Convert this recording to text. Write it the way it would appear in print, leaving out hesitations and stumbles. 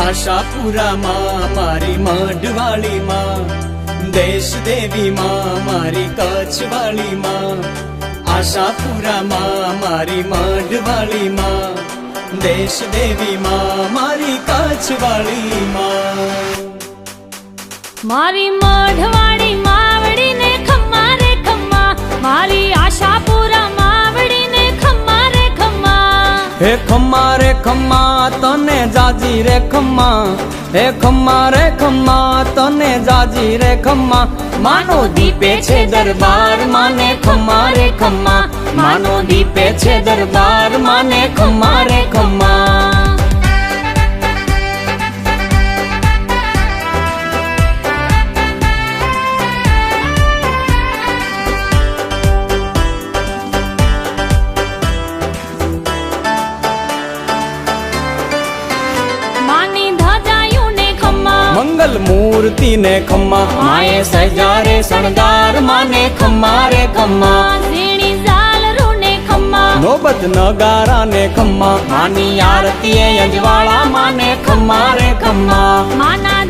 આશાપુરા માં મારી મઢવાળી માં, દેશ દેવી માં મારી કચ્છવાળી માં, આશાપુરા માં મારી મઢવાળી માં, દેશ દેવી માં મારી કચ્છવાળી માં. મારી મઢવાળી માવડી ને ખમ્મા રે ખમ્મા, મારી આશાપુરા માવડી ને ખમ્મા રે ખમ્મા. હે ખમ્મા રે ખમ્મા તને જાજી રે ખમ્મા, હે ખમ્મા રે ખમ્મા તને જાજી રે ખમ્મા. માનો દીપે છે દરબાર માને ખમ્મા રે ખમ્મા, માનો દીપે છે દરબાર માને ખમ્મા રે ખમ્મા. મંગલ મૂર્તિ ને ખમ્મા, માએ સજારે શણગાર માને ખમ્મા રે ખમ્મા. ઝીણી ઝાલરો ને ખમ્મા, નોબત નગારા ને ખમ્મા, માની આરતી અંજવાળા માને ખમ્મા રે ખમ્મા. માના